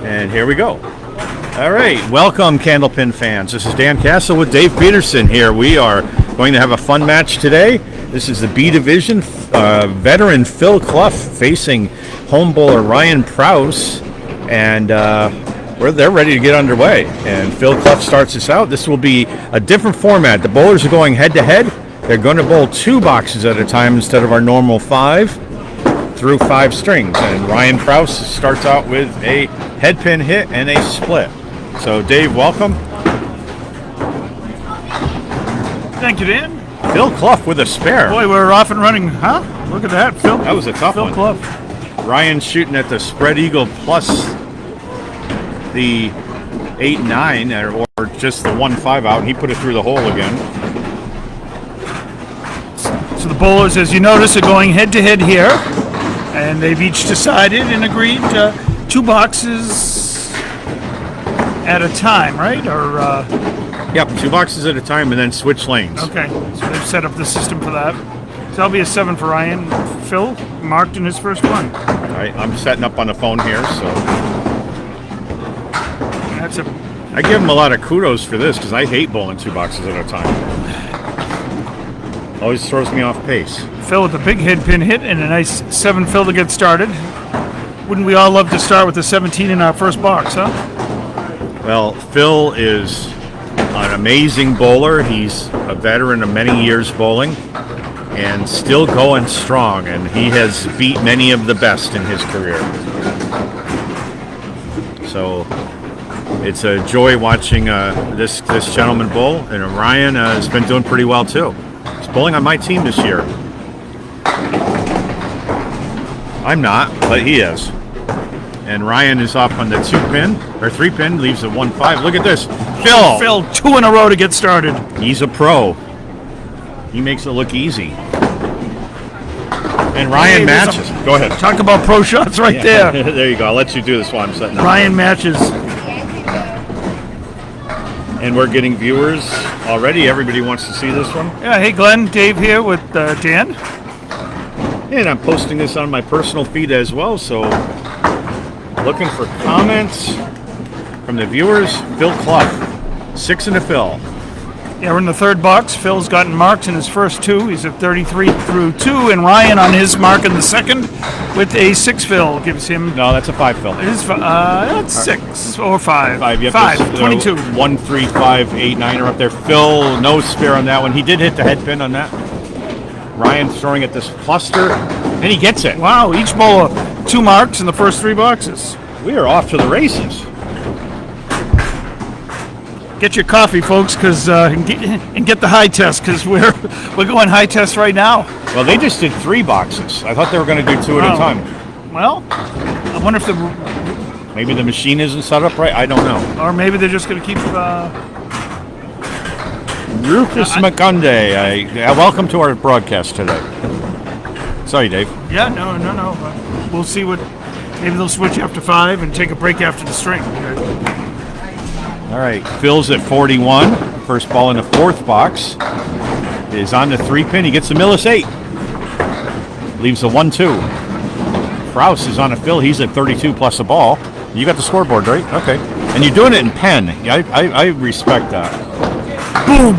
And here we go. All right, welcome Candlepin fans. This is Dan Castle with Dave Peterson here. We are going to have a fun match today. This is the B Division. Veteran Phil Clough facing home bowler Ryan Preus. And they're ready to get underway. And Phil Clough starts us out. This will be a different format. The bowlers are going head to head. They're going to bowl 2 boxes at a time instead of our normal 5 through 5 strings. And Ryan Preus starts out with a head pin hit and a split. So Dave, welcome. Thank you, Dan. Phil Clough with a spare. Boy, we're off and running, huh? Look at that, Phil. That was a tough one. Phil Clough. Ryan shooting at the spread eagle plus the 8-9 or just the 1-5 out, and he put it through the hole again. So the bowlers, as you notice, are going head to head here, and they've each decided and agreed 2 boxes at a time, right? Or Yep, 2 boxes at a time and then switch lanes. okay, so they've set up the system for that. So that'll be a 7 for Ryan. Phil marked in his first one. All right, I'm setting up on the phone here, so That's a I give him a lot of kudos for this because I hate bowling 2 boxes at a time. Always throws me off pace. Phil with a big head pin hit and a nice 7 Phil to get started. Wouldn't we all love to start with the 17 in our first box, huh? Well, Phil is an amazing bowler. He's a veteran of many years bowling and still going strong, and he has beat many of the best in his career. So it's a joy watching this gentleman bowl, and Ryan has been doing pretty well too. He's bowling on my team this year. I'm not, but he is. And Ryan is off on the 2-pin, or 3-pin, leaves a 1-5. Look at this. Phil, 2 in a row to get started. he's a pro. He makes it look easy. And Ryan Hey, there's matches. Go ahead. Talk about pro shots right there. There you go. I'll let you do this while I'm setting up. Ryan matches. And we're getting viewers already. Everybody wants to see this one. Yeah, hey Glenn, Dave here with Dan. And I'm posting this on my personal feed as well, so looking for comments from the viewers. Phil Clough, 6 in the Phil. Yeah, we're in the third box. Phil's gotten marks in his first 2. He's at 33 through 2, and Ryan on his mark in the second with a 6 Phil gives him. No, that's a 5 Phil. It is that's 6 or 5. 5, you have 5, this, 22. 1, 3, 5, 8, 9 are up there. Phil, no spare on that one. He did hit the head pin on that. Ryan throwing at this cluster, and he gets it. Wow, each bowler 2 marks in the first 3 boxes. We are off to the races. Get your coffee, folks, and get the high test, because we're going high test right now. Well, they just did 3 boxes. I thought they were going to do 2 at a Wow. time. Well, I wonder if Maybe the machine isn't set up right. I don't know. or maybe they're just going to keep. Rufus McCunday, welcome to our broadcast today. Sorry, Dave. Yeah, no. We'll see what. Maybe they'll switch after 5 and take a break after the string. All right, Phil's at 41. First ball in the 4th box is on the 3-pin. He gets the Millis 8. Leaves the 1-2. Preus is on a Phil. He's at 32 plus a ball. You got the scoreboard, right? Okay. And you're doing it in pen. I respect that. Boom!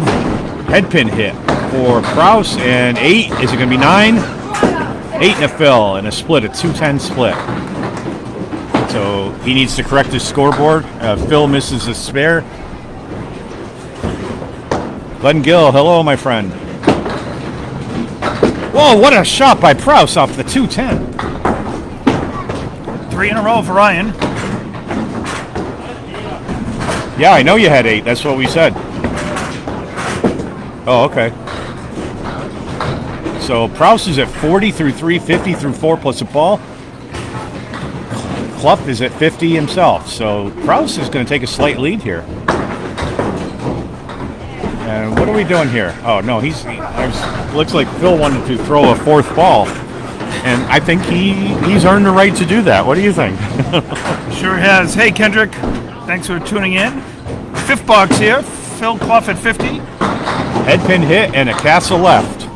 Head pin hit for Preus, and 8. Is it going to be 9? 8 and a Phil, and a split, a 2-10 split. So he needs to correct his scoreboard. Phil misses a spare. Glenn Gill, hello, my friend. Whoa, what a shot by Preus off the 2-10. 3 in a row for Ryan. Yeah, I know you had 8. That's what we said. Oh, okay. So Preus is at 40 through 3, 50 through 4 plus a ball. Clough is at 50 himself, so Preus is going to take a slight lead here. And what are we doing here? Oh no, looks like Phil wanted to throw a 4th ball, and I think he's earned the right to do that. What do you think? Sure has. Hey Kendrick, thanks for tuning in. 5th box here. Phil Clough at 50. Head pin hit and a castle left.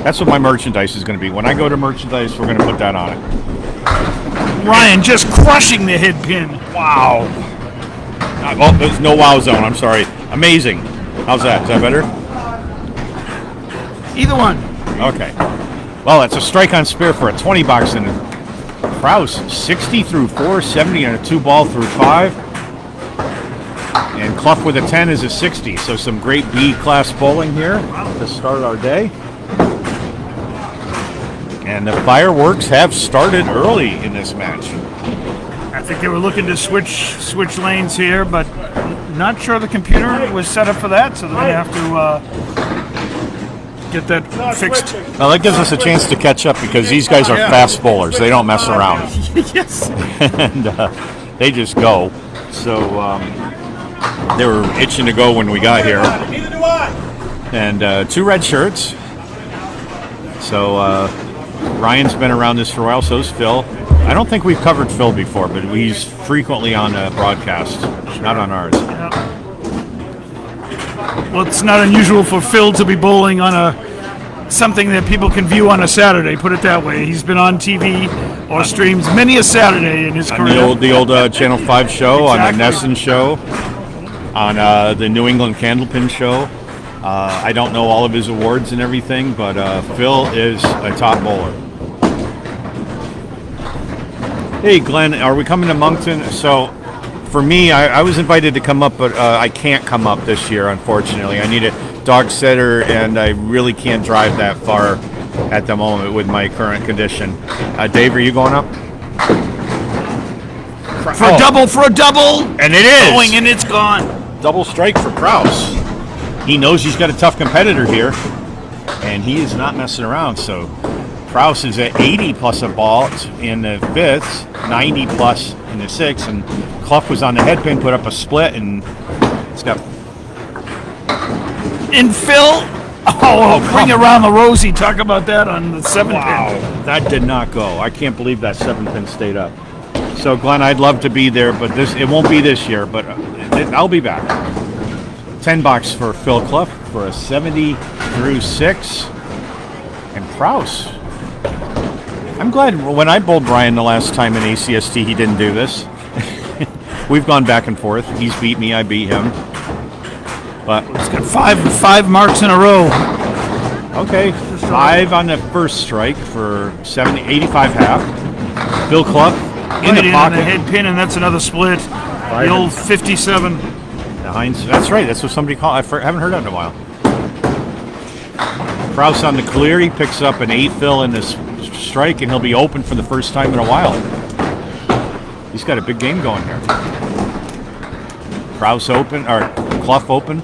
That's what my merchandise is going to be. When I go to merchandise, we're going to put that on it. Ryan just crushing the head pin. Wow. Oh, there's no wow zone. I'm sorry. Amazing. How's that? Is that better? Either one. Okay. Well, it's a strike on spare for a 20 box, and Preus 60 through 4, 70 and a 2-ball through 5. And Clough with a 10 is a 60. So some great B class bowling here to start our day. And the fireworks have started early in this match. I think they were looking to switch lanes here, but not sure the computer was set up for that, so they're going to have to get that fixed. Now that gives us a chance to catch up because these guys are fast bowlers. They don't mess around. Yes. And they just go. So they were itching to go when we got here. Neither do I. And 2 red shirts. So Ryan's been around this for a while, so's Phil. I don't think we've covered Phil before, but he's frequently on a broadcast, not on ours. Yeah. Well, it's not unusual for Phil to be bowling on something that people can view on a Saturday, put it that way. He's been on TV or streams many a Saturday in his career. On the old Channel 5 show, Exactly. on the Nesson show, on the New England Candlepin show. I don't know all of his awards and everything, but Phil is a top bowler. Hey, Glenn, are we coming to Moncton? So, for me, I was invited to come up, but I can't come up this year, unfortunately. I need a dog sitter, and I really can't drive that far at the moment with my current condition. Dave, are you going up? For a double! And it is! Going, and it's gone. Double strike for Preus. He knows he's got a tough competitor here, and he is not messing around. So Preus is at 80 plus a ball in the 5th, 90 plus in the 6th, and Clough was on the head pin, put up a split, and it's got... And Phil, bring around the rosy. Talk about that on the 7th Wow, pin. that did not go. I can't believe that 7th pin stayed up. So Glenn, I'd love to be there, but it won't be this year, but I'll be back. 10 bucks for Phil Clough for a 70 through 6. And Preus. I'm glad when I bowled Brian the last time in ACST, he didn't do this. We've gone back and forth. He's beat me, I beat him. But He's got five marks in a row. okay, 5 on the first strike for 85 half. Phil Clough in Right the on pocket. the head pin, and that's another split. The old 57. That's right. That's what somebody called. I haven't heard that in a while. Preus on the clear. He picks up an 8 fill in this strike, and he'll be open for the first time in a while. He's got a big game going here. Preus open, or Clough open.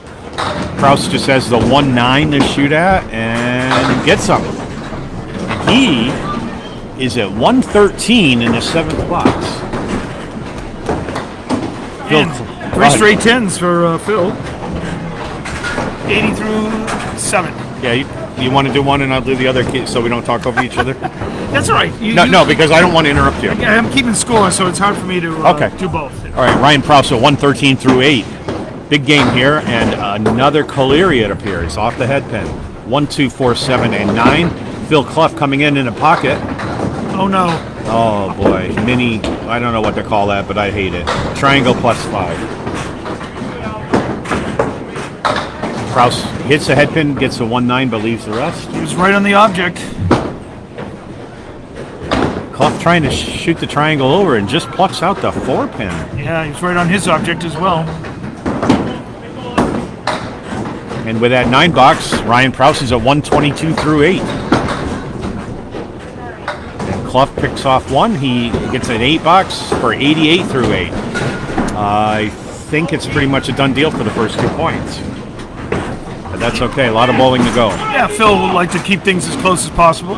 Preus just has the 1-9 to shoot at, and gets him. He is at 113 in the 7th box. Phil, Three straight 10s for Phil. 80 through 7. Yeah, you want to do one and I'll do the other so we don't talk over each other? That's all right. No, because I don't want to interrupt you. Yeah, I'm keeping score, so it's hard for me to do both. All right, Ryan Preus at 113 through 8. Big game here, and another Colery, it appears, off the head pin. 1, 2, 4, 7, and 9. Phil Clough coming in the pocket. Oh, no. Oh, boy. Mini, I don't know what to call that, but I hate it. Triangle plus 5. Preus hits the head pin, gets a 1-9, but leaves the rest. He was right on the object. Clough trying to shoot the triangle over and just plucks out the 4 pin. Yeah, he was right on his object as well. And with that 9 box, Ryan Preus is at 122 through 8. And Clough picks off 1. He gets an 8 box for 88 through 8. I think it's pretty much a done deal for the first 2 points. But that's okay. A lot of bowling to go. Yeah, Phil would like to keep things as close as possible.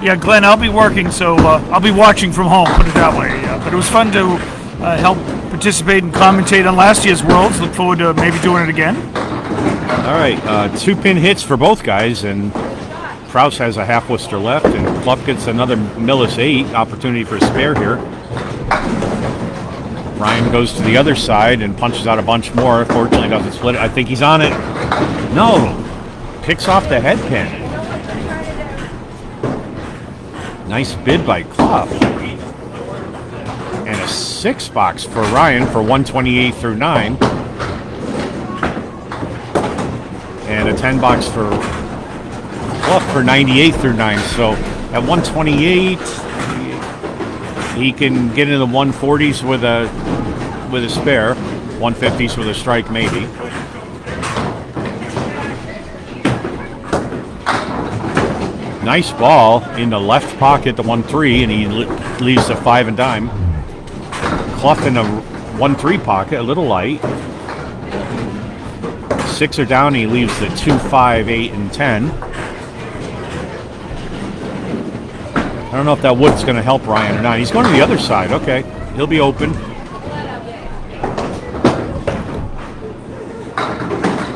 Yeah, Glenn, I'll be working, so I'll be watching from home, put it that way. But it was fun to help participate and commentate on last year's Worlds. Look forward to maybe doing it again. All right, 2 pin hits for both guys, and Preus has a half Worcester left, and Clough gets another Millis 8 opportunity for a spare here. Ryan goes to the other side and punches out a bunch more. Fortunately, doesn't split it. I think he's on it. No, picks off the head pin. Nice bid by Clough. And a 6-box for Ryan for 128 through 9. And a 10-box for Clough for 98 through 9. So at 128, he can get into the 140s with a spare, 150s with a strike maybe. Nice ball in the left pocket, the 1-3, and he leaves the 5 and dime. Clough in the 1-3 pocket, a little light. 6 are down, he leaves the 2, 5, 8, and 10. I don't know if that wood's going to help Ryan or not. He's going to the other side. Okay, he'll be open.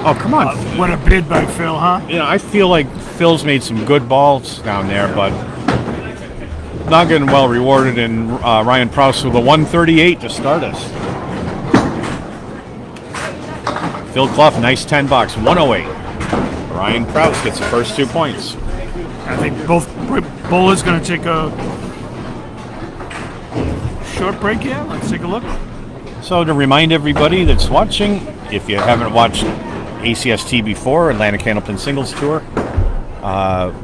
Oh, come on. What a bid by Phil, huh? Yeah, I feel like Phil's made some good balls down there, but not getting well rewarded. And Ryan Preus with a 138 to start us. Phil Clough, nice 10-box, 108. Ryan Preus gets the first 2 points. I think both bowlers going to take a short break here. Let's take a look. So to remind everybody that's watching, if you haven't watched ACST before, Atlantic Candlepin Singles Tour,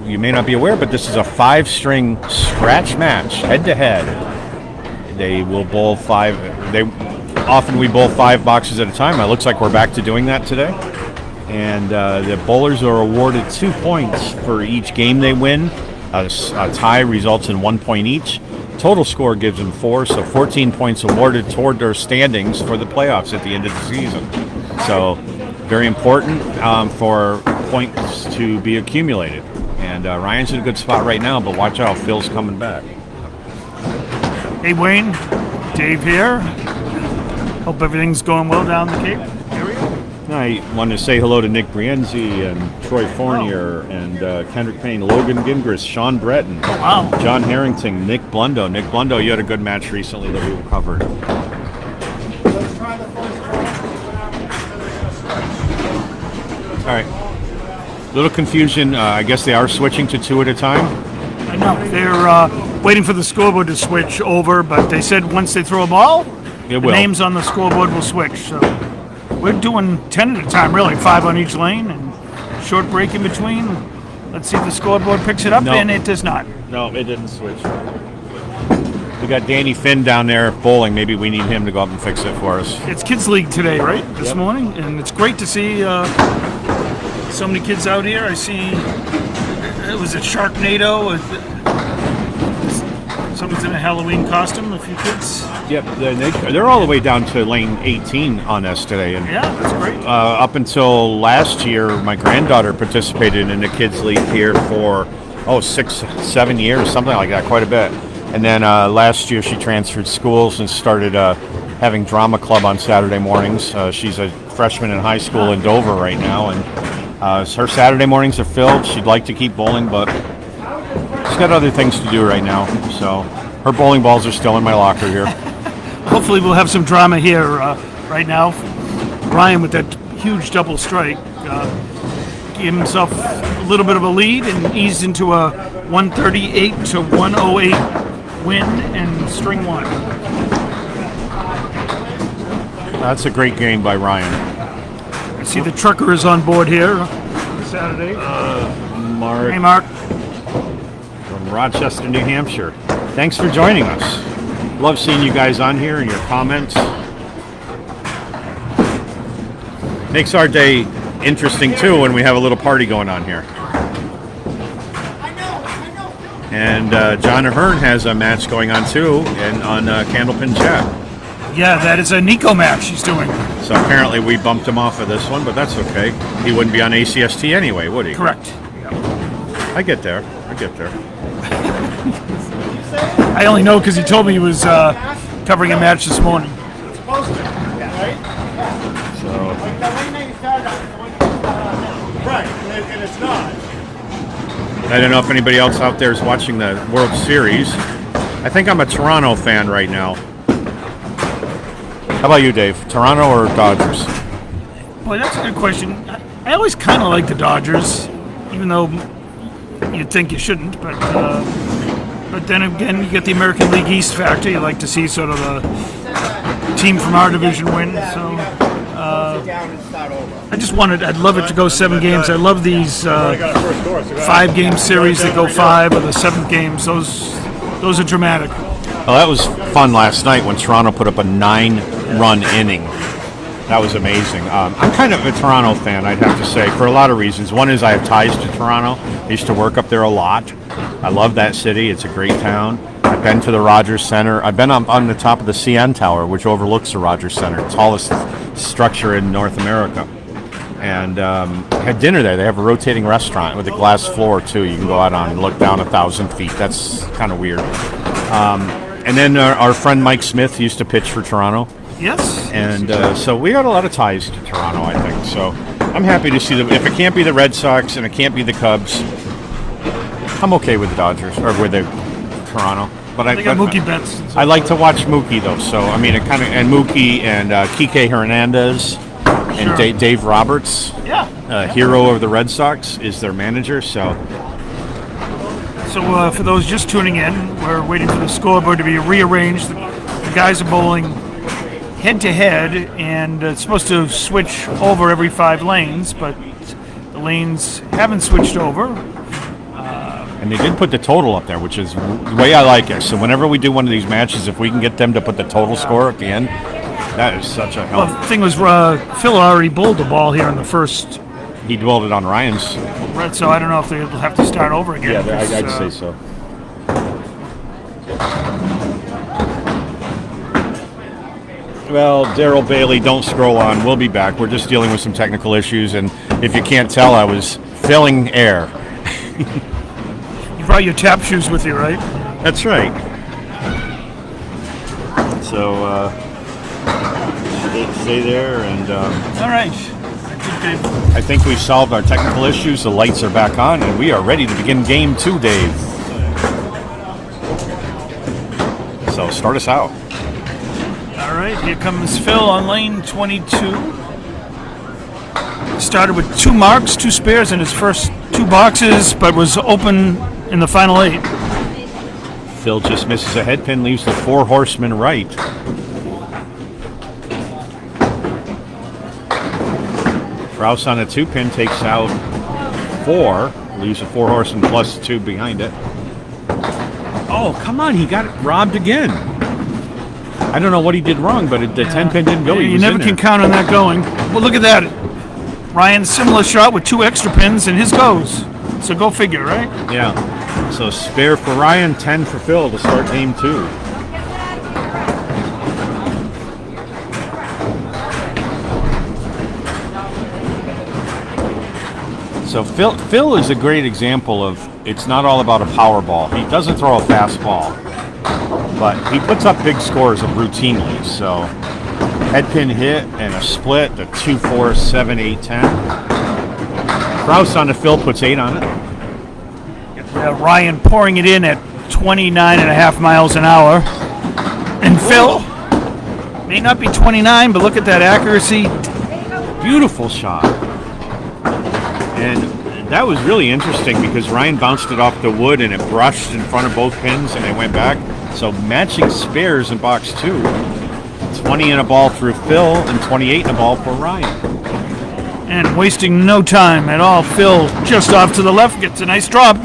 you may not be aware, but this is a 5-string scratch match, head-to-head. They will bowl 5. Often we bowl 5 boxes at a time. It looks like we're back to doing that today. And the bowlers are awarded 2 points for each game they win. A tie results in 1 point each. Total score gives them 4, so 14 points awarded toward their standings for the playoffs at the end of the season. So very important for points to be accumulated. And Ryan's in a good spot right now, but watch out, Phil's coming back. Hey, Wayne. Dave here. Hope everything's going well down the Cape area. I want to say hello to Nick Brienzi and Troy Fournier and Kendrick Payne, Logan Gingras, Sean Breton, John Harrington, Nick Blundo. Nick Blundo, you had a good match recently that we covered. Let's try the first one. All right. Little confusion. I guess they are switching to 2 at a time. I know. They're waiting for the scoreboard to switch over, but they said once they throw a ball, the names on the scoreboard will switch. So we're doing 10 at a time, really, 5 on each lane, and short break in between. Let's see if the scoreboard picks it up, and it does not. No, it didn't switch. We got Danny Finn down there bowling. Maybe we need him to go up and fix it for us. It's Kids League today, right? This morning, and it's great to see so many kids out here. I see it was a Sharknado. Someone's in a Halloween costume, a few kids. Yep, they're all the way down to lane 18 on us today. And yeah, that's great. Up until last year, my granddaughter participated in the Kids League here for 6-7 years, something like that, quite a bit. And then last year she transferred schools and started having drama club on Saturday mornings. She's a freshman in high school in Dover right now, and her Saturday mornings are filled. She'd like to keep bowling, but she's got other things to do right now. So her bowling balls are still in my locker here. Hopefully we'll have some drama here right now. Ryan with that huge double strike gave himself a little bit of a lead and eased into a 138 to 108 win and string 1. That's a great game by Ryan. I see the trucker is on board here Saturday. Mark. Hey, Mark. From Rochester, New Hampshire. Thanks for joining us. Love seeing you guys on here and your comments. Makes our day interesting too when we have a little party going on here. And John Ahern has a match going on too, and on Candlepin Chat. Yeah, that is a Nico match he's doing. So apparently we bumped him off of this one, but that's okay. He wouldn't be on ACST anyway, would he? Correct. I get there. I only know because he told me he was covering a match this morning. It's supposed to, right? So Like the lane that you started on, right, and it's not. I don't know if anybody else out there is watching the World Series. I think I'm a Toronto fan right now. How about you, Dave? Toronto or Dodgers? Boy, that's a good question. I always kind of like the Dodgers, even though you'd think you shouldn't. But But then again, you get the American League East factor. You like to see sort of a team from our division win. So I'd love it to go 7 games. I love these 5-game series that go 5 or the 7th games. Those are dramatic. Well, that was fun last night when Toronto put up a 9-run inning. That was amazing. I'm kind of a Toronto fan, I'd have to say, for a lot of reasons. One is I have ties to Toronto. I used to work up there a lot. I love that city. It's a great town. I've been to the Rogers Center. I've been on the top of the CN Tower, which overlooks the Rogers Center, tallest structure in North America. And had dinner there. They have a rotating restaurant with a glass floor, too. You can go out on and look down 1,000 feet. That's kind of weird. And then our friend Mike Smith used to pitch for Toronto. Yes. And so we got a lot of ties to Toronto, I think. So I'm happy to see them. If it can't be the Red Sox and it can't be the Cubs, I'm okay with the Dodgers or with the Toronto. But they got Mookie Betts. I like to watch Mookie though. So I mean, it kind of and Mookie and Kike Hernandez and Dave Roberts, hero of the Red Sox, is their manager. So for those just tuning in, we're waiting for the scoreboard to be rearranged. The guys are bowling head-to-head, and it's supposed to switch over every 5 lanes, but the lanes haven't switched over. And they did put the total up there, which is the way I like it. So whenever we do one of these matches, if we can get them to put the total score at the end, that is such a help. Well, the thing was, Phil already bowled the ball here in the first. He bowled it on Ryan's. Right, so I don't know if they'll have to start over again. Yeah, I'd say so. Well, Daryl Bailey, don't scroll on. We'll be back. We're just dealing with some technical issues, and if you can't tell, I was filling air. You brought your tap shoes with you, right? That's right. So, stay there, and all right. I think we've solved our technical issues. The lights are back on, and we are ready to begin Game 2, Dave. So, start us out. All right, here comes Phil on lane 22. Started with 2 marks, 2 spares in his first 2 boxes, but was open in the final 8. Phil just misses a head pin, leaves the 4 horsemen right. Preus on a 2 pin takes out 4, leaves a 4 horseman plus 2 behind it. Oh, come on, he got robbed again. I don't know what he did wrong, but the 10 pin didn't go. You never can count on that going. Well, look at that. Ryan's similar shot with 2 extra pins, and his goes. So go figure, right? Yeah. So spare for Ryan, 10 for Phil to start Game 2. So Phil is a great example of it's not all about a power ball. He doesn't throw a fast ball, but he puts up big scores routinely. So head pin hit and a split, the 2, 4, 7, 8, 10. Preus on the Phil puts 8 on it. Ryan pouring it in at 29.5 miles an hour. And Phil may not be 29, but look at that accuracy. Beautiful shot. And that was really interesting because Ryan bounced it off the wood and it brushed in front of both pins and it went back. So matching spares in box 2. 20 in a ball through Phil and 28 in a ball for Ryan. And wasting no time at all, Phil just off to the left gets a nice drop.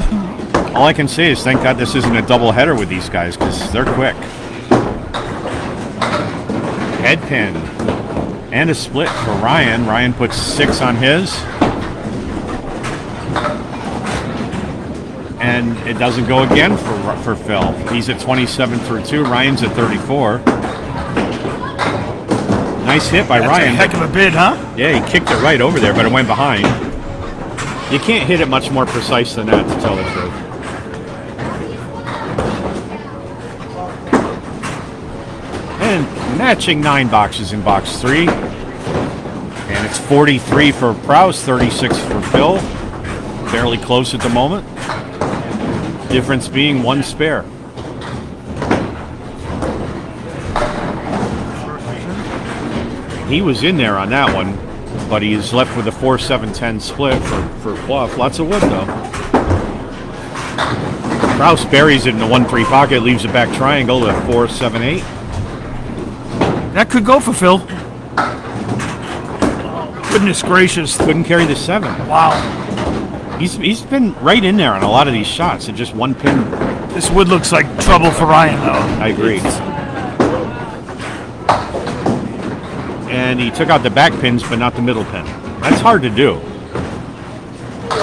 All I can say is thank God this isn't a double header with these guys because they're quick. Head pin and a split for Ryan. Ryan puts 6 on his. And it doesn't go again for Phil. He's at 27 through 2. Ryan's at 34. Nice hit by Ryan. That's a heck of a bid, huh? Yeah, he kicked it right over there, but it went behind. You can't hit it much more precise than that, to tell the truth. And matching 9 boxes in box 3. And it's 43 for Preus, 36 for Phil. Fairly close at the moment. Difference being 1 spare. He was in there on that one, but he is left with a 4-7-10 split for Clough. Lots of wood, though. Preus buries it in the 1-3 pocket, leaves a back triangle to 4-7-8. That could go for Phil. Goodness gracious. Couldn't carry the 7. Wow. He's been right in there on a lot of these shots, and just one pin. This wood looks like trouble for Ryan, though. I agree. And he took out the back pins, but not the middle pin. That's hard to do.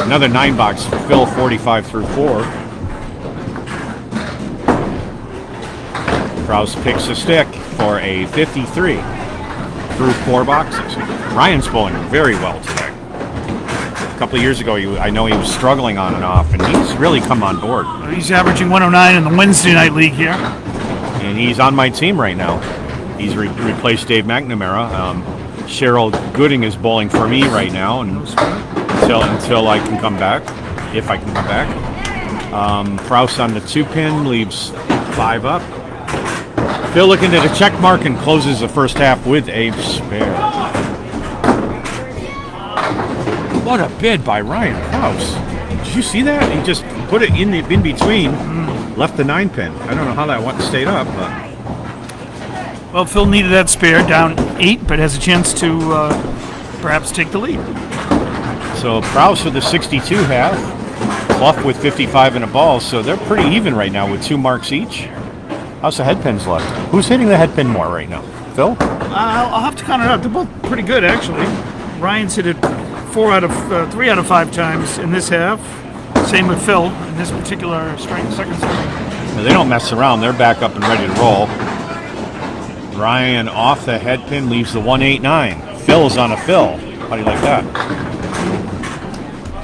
Another 9-box for Phil, 45 through 4. Preus picks a stick for a 53 through 4 boxes. Ryan's bowling very well today. A couple of years ago, I know he was struggling on and off, and he's really come on board. He's averaging 109 in the Wednesday night league here. And he's on my team right now. He's replaced Dave McNamara. Cheryl Gooding is bowling for me right now, and until I can come back, if I can come back. Preus on the 2-pin leaves 5 up. Phil looking at a check mark and closes the first half with a spare. What a bid by Ryan Preus. Did you see that? He just put it in between, left the 9-pin. I don't know how that stayed up, but. Well, Phil needed that spare, down 8, but has a chance to perhaps take the lead. So Preus with the 62 half, Clough with 55 and a ball, so they're pretty even right now with 2 marks each. How's the head pins left? Who's hitting the head pin more right now? Phil? I'll have to count it out. They're both pretty good, actually. Ryan's hit it 3 out of 5 times in this half. Same with Phil in this particular second string. Now, they don't mess around. They're back up and ready to roll. Ryan off the head pin leaves the 189. Phil's on a Phil. How do you like that?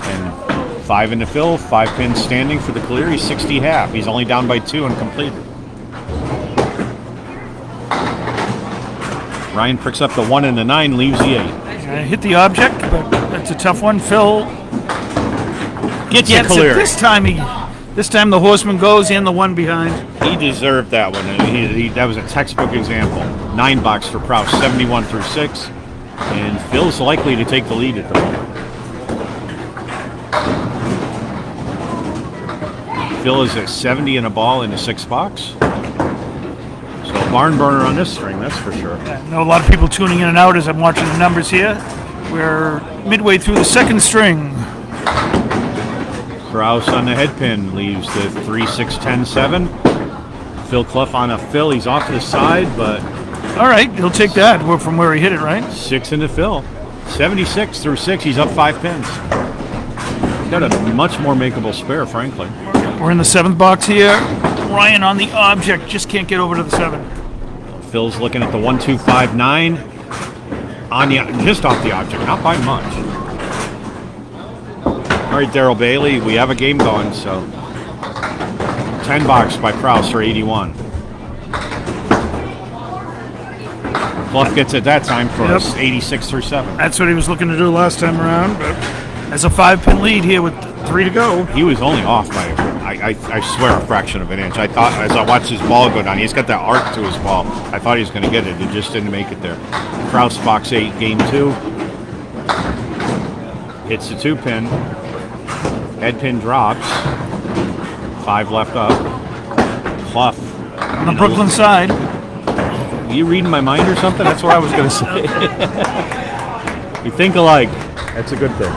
And 5 into Phil, 5 pins standing for the clear. He's 60 half. He's only down by 2 and completed. Ryan picks up the 1 and the 9, leaves the 8. Hit the object, but that's a tough one. Phil gets the clear. This time the horseman goes in the 1 behind. He deserved that one. That was a textbook example. 9-box for Preus, 71 through 6. And Phil's likely to take the lead at the moment. Phil is at 70 and a ball in the 6-box. So barn burner on this string, that's for sure. I know a lot of people tuning in and out as I'm watching the numbers here. We're midway through the 2nd string. Preus on the head pin leaves the 3, 6, 10, 7. Phil Clough on a Phil. He's off to the side, but. All right, he'll take that from where he hit it, right? 6 into Phil. 76 through 6. He's up 5 pins. He's got a much more makeable spare, frankly. We're in the 7th box here. Ryan on the object, just can't get over to the 7. Phil's looking at the 1, 2, 5, 9. Just off the object, not by much. All right, Daryl Bailey, we have a game going, so 10-box by Preus for 81. Clough gets it that time for 86 through 7. That's what he was looking to do last time around, but as a 5-pin lead here with 3 to go. He was only off by, I swear, a fraction of an inch. I thought, as I watched his ball go down, he's got that arc to his ball. I thought he was going to get it. It just didn't make it there. Preus, box 8, game 2. Hits the 2-pin. Head pin drops. 5 left up. Clough. On the Brooklyn side. You reading my mind or something? That's what I was going to say. We think alike. That's a good thing.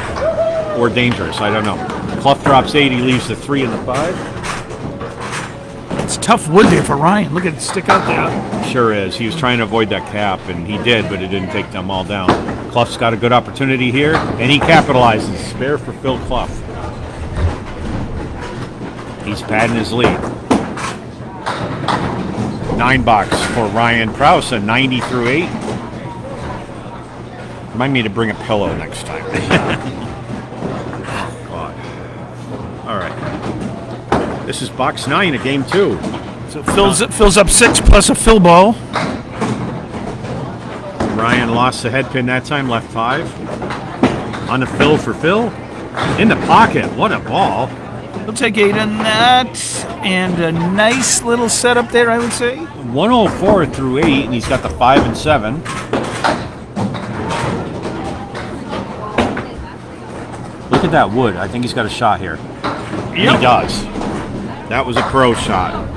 Or dangerous, I don't know. Clough drops 8, he leaves the 3 and the 5. It's tough wood there for Ryan. Look at it stick out there. Sure is. He was trying to avoid that cap, and he did, but it didn't take them all down. Clough's got a good opportunity here, and he capitalizes. Spare for Phil Clough. He's padding his lead. 9-box for Ryan Preus, a 90 through 8. Remind me to bring a pillow next time. God. All right. This is box 9 of game 2. So Phil's up 6 plus a Phil ball. Ryan lost the head pin that time, left 5. On the Phil for Phil. In the pocket. What a ball. He'll take 8 in that. And a nice little setup there, I would say. 104 through 8, and he's got the 5 and 7. Look at that wood. I think he's got a shot here. Yep. He does. That was a pro shot.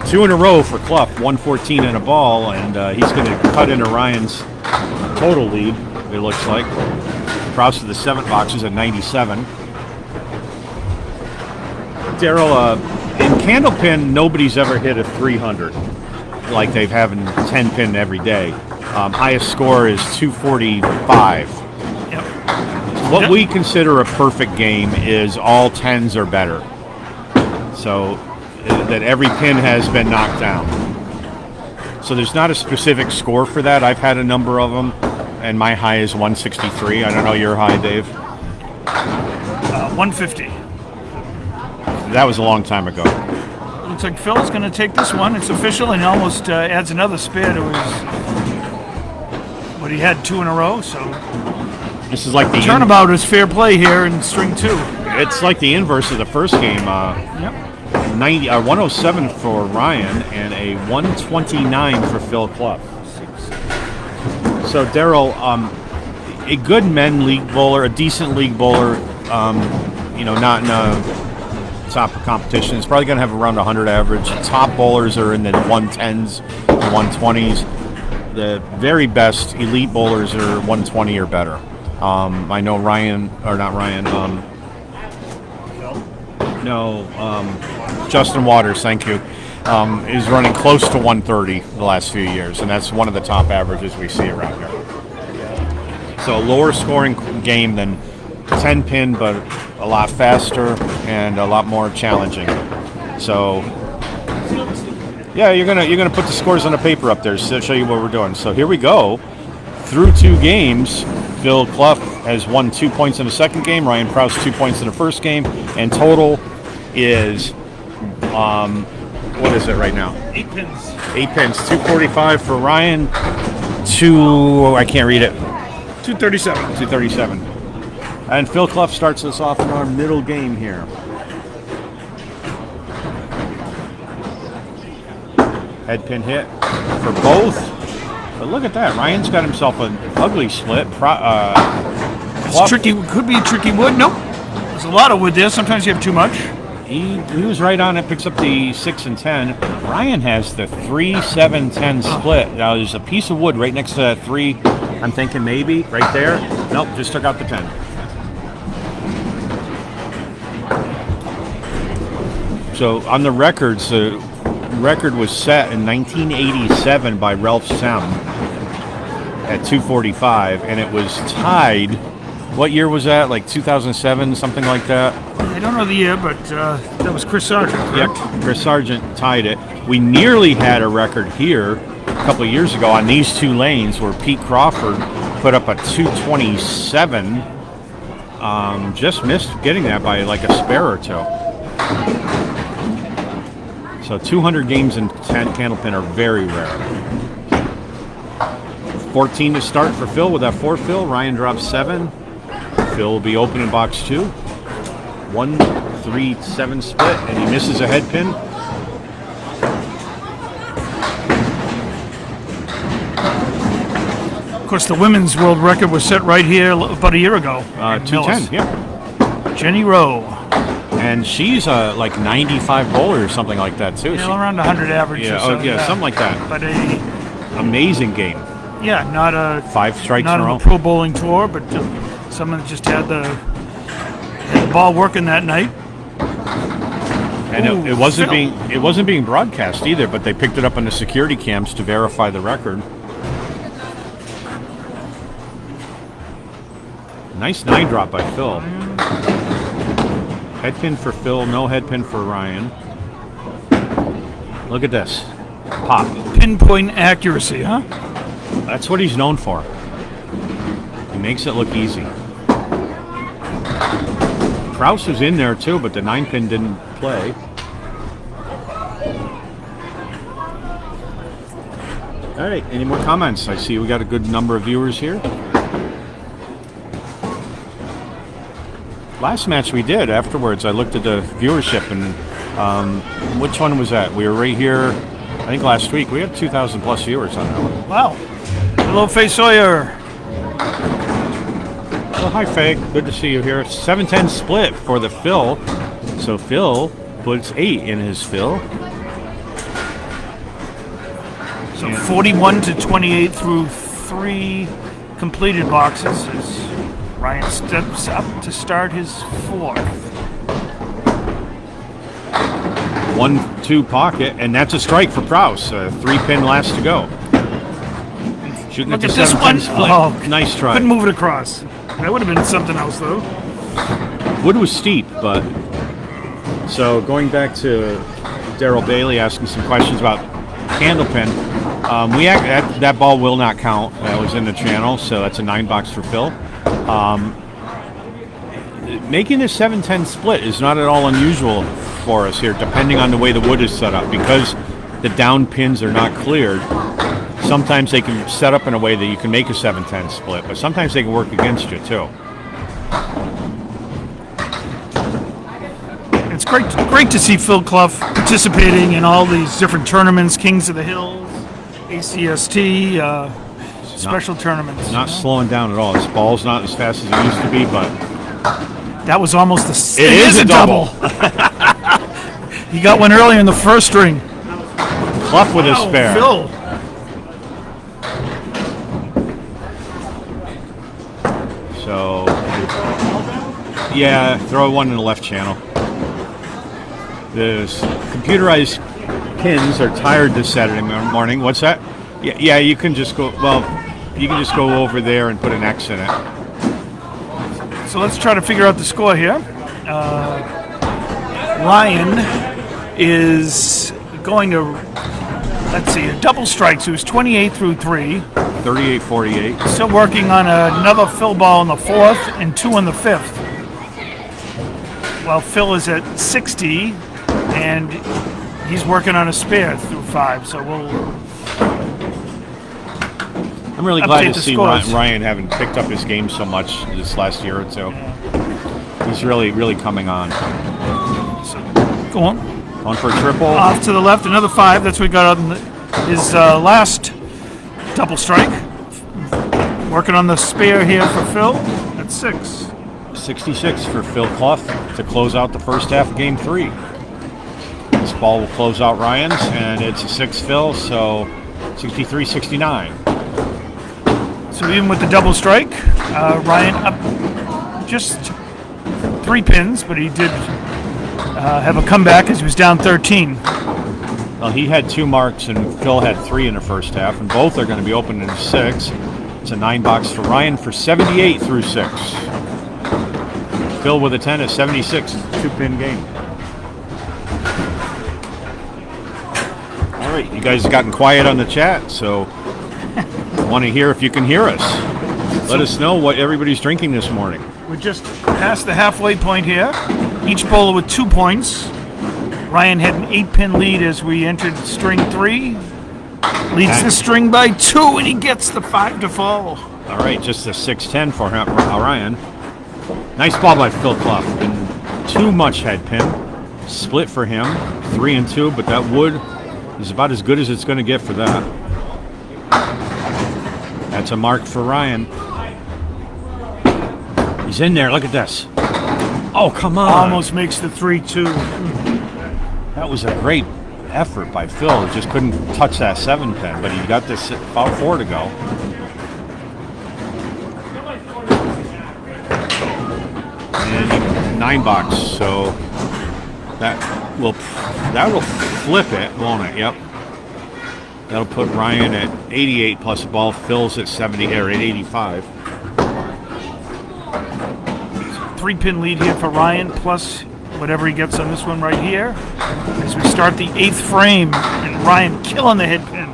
2 in a row for Clough, 114 and a ball, and he's going to cut into Ryan's total lead, it looks like. Preus to the 7th box is at 97. Daryl, in Candlepin, nobody's ever hit a 300 like they've having 10 pin every day. Highest score is 245. Yep. What we consider a perfect game is all 10s or better. So that every pin has been knocked down. So there's not a specific score for that. I've had a number of them, and my high is 163. I don't know your high, Dave. 150. That was a long time ago. Looks like Phil's going to take this one. It's official, and almost adds another spare to his. What he had 2 in a row. So this is like the turnabout is fair play here in string 2. It's like the inverse of the first game. Yep. 107 for Ryan and a 129 for Phil Clough. So Daryl, a good men league bowler, a decent league bowler, not in a top of competition, is probably going to have around 100 average. Top bowlers are in the 110s, 120s. The very best elite bowlers are 120 or better. I know Justin Waters, thank you, is running close to 130 the last few years, and that's one of the top averages we see around here. So a lower scoring game than 10 pin, but a lot faster and a lot more challenging. So yeah, you're gonna put the scores on the paper up there to show you what we're doing. So here we go. Through 2 games, Phil Clough has won 2 points in the second game. Ryan Preus 2 points in the first game, and total is what is it right now? 8 pins. 8 pins. 245 for Ryan. I can't read it. 237. 237. And Phil Clough starts us off in our middle game here. Head pin hit for both. But look at that. Ryan's got himself an ugly split. It's tricky. Could be a tricky wood. Nope. There's a lot of wood there. Sometimes you have too much. He was right on it. Picks up the 6 and 10. Ryan has the 3, 7, 10 split. Now there's a piece of wood right next to that 3. I'm thinking maybe right there. Nope. Just took out the 10. So on the records, the record was set in 1987 by Ralph Sem at 245, and it was tied. What year was that? Like 2007, something like that? I don't know the year, but that was Chris Sargent, correct? Yep, Chris Sargent tied it. We nearly had a record here a couple of years ago on these 2 lanes where Pete Crawford put up a 227. Just missed getting that by like a spare or 2. So 200 games in Candlepin are very rare. 14 to start for Phil with that 4 Phil. Ryan drops 7. Phil will be open in box 2. 1, 3, 7 split, and he misses a head pin. Of course, the women's world record was set right here about a year ago. 210, yeah. Jenny Rowe. And she's like 95 bowler or something like that too. Yeah, around 100 average. Yeah, or so, something like that. But amazing game. Yeah, not a 5 strikes not in a row. on the pro bowling tour, but someone just had the ball working that night. And it wasn't being broadcast either, but they picked it up on the security cams to verify the record. Nice 9 drop by Phil. Head pin for Phil, no head pin for Ryan. Look at this. Pop. Pinpoint accuracy, huh? That's what he's known for. He makes it look easy. Preus was in there too, but the 9 pin didn't play. All right, any more comments? I see we got a good number of viewers here. Last match we did, afterwards, I looked at the viewership, and which one was that? We were right here, I think last week. We had 2,000 plus viewers on that one. Wow. Hello, Faye Sawyer. Well, hi, Faye. Good to see you here. 7-10 split for the Phil. So Phil puts 8 in his fill. So 41 to 28 through 3 completed boxes as Ryan steps up to start his 4th. 1-2 pocket, and that's a strike for Preus. 3-pin last to go. Shooting Look at at the this 7-10 one. split. Oh, Nice try. couldn't move it across. That would have been something else, though. Wood was steep, but so going back to Daryl Bailey asking some questions about Candlepin. That ball will not count. That was in the channel, so that's a 9-box for Phil. Making this 7-10 split is not at all unusual for us here, depending on the way the wood is set up. Because the down pins are not cleared, sometimes they can set up in a way that you can make a 7-10 split, but sometimes they can work against you too. It's great to see Phil Clough participating in all these different tournaments, Kings of the Hills, ACST, special tournaments. Not slowing down at all. His ball's not as fast as it used to be, but that was almost a... It is a double. He got one earlier in the first string. Clough with a spare. Phil. So, yeah, throw one in the left channel. The computerized pins are tired this Saturday morning. What's that? Yeah, you can just go. Well, you can just go over there and put an X in it. So let's try to figure out the score here. Ryan is going to, let's see, a double strike. So he's 28 through 3. 38-48. Still working on another Phil ball in the 4th and 2 in the 5th. While Phil is at 60, and he's working on a spare through 5. So I'm really glad update to the see scores. Ryan having picked up his game so much this last year or two. He's really coming on. So go on. On for a triple. Off to the left, another 5. That's what we got on his last double strike. Working on the spare here for Phil at 6. 66 for Phil Clough to close out the first half of Game 3. This ball will close out Ryan's, and it's a 6 Phil, so 63-69. So even with the double strike, Ryan up just 3 pins, but he did have a comeback as he was down 13. Well, he had 2 marks, and Phil had 3 in the first half, and both are going to be open in 6. It's a 9-box for Ryan for 78 through 6. Phil with a 10 at 76. It's a 2-pin game. All right, you guys have gotten quiet on the chat, so I want to hear if you can hear us. Let us know what everybody's drinking this morning. We're just past the halfway point here. Each bowler with 2 points. Ryan had an 8-pin lead as we entered string 3. Leads the string by 2, and he gets the 5 to fall. All right, just a 6-10 for him, Ryan. Nice ball by Phil Clough. And too much head pin. Split for him, 3 and 2, but that wood is about as good as it's going to get for that. That's a mark for Ryan. He's in there. Look at this. Oh, come on. Almost makes the 3-2. That was a great effort by Phil. He just couldn't touch that 7-pin, but he got this about 4 to go. And 9-box, so that will flip it, won't it? Yep. That'll put Ryan at 88 plus the ball. Phil's at 70 or at 85. 3-pin lead here for Ryan, plus whatever he gets on this one right here. As we start the 8th frame, and Ryan killing the head pin.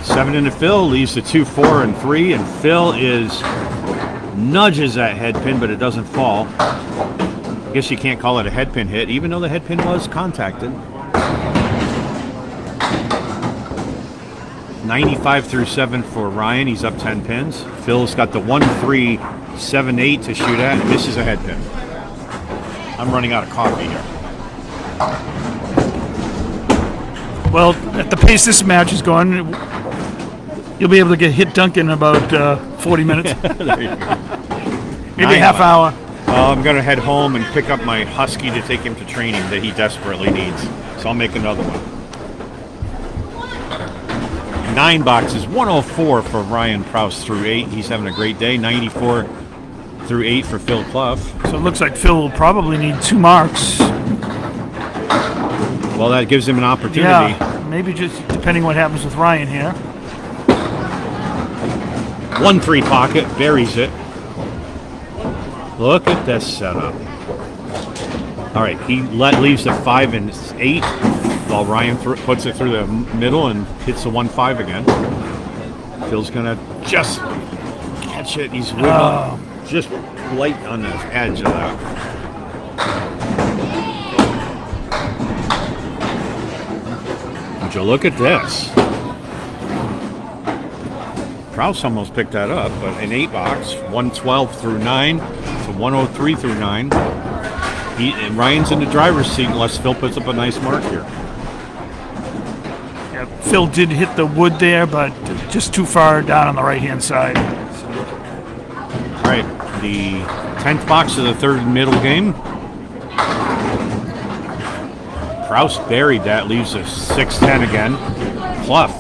7 into Phil, leaves the 2, 4, and 3, and Phil nudges that head pin, but it doesn't fall. I guess you can't call it a head pin hit, even though the head pin was contacted. 95 through 7 for Ryan. He's up 10 pins. Phil's got the 1, 3, 7, 8 to shoot at, and this is a head pin. I'm running out of coffee here. Well, at the pace this match is going, you'll be able to get hit Duncan in about 40 minutes. There you go. Maybe a half hour. I'm going to head home and pick up my husky to take him to training that he desperately needs. So I'll make another one. 9 boxes, 104 for Ryan Preus through 8. He's having a great day. 94 through 8 for Phil Clough. So it looks like Phil will probably need 2 marks. Well, that gives him an opportunity. Yeah, maybe just depending what happens with Ryan here. 1-3 pocket, buries it. Look at this setup. All right, he leaves the 5 and 8 while Ryan puts it through the middle and hits the 1-5 again. Phil's gonna just catch it. He's just light on the edge of that. Would you look at this? Preus almost picked that up, but an 8 box, 112 through 9, so 103 through 9. And Ryan's in the driver's seat unless Phil puts up a nice mark here. Yeah, Phil did hit the wood there, but just too far down on the right-hand side. All right, the 10th box of the third middle game. Preus buried that, leaves a 6-10 again. Clough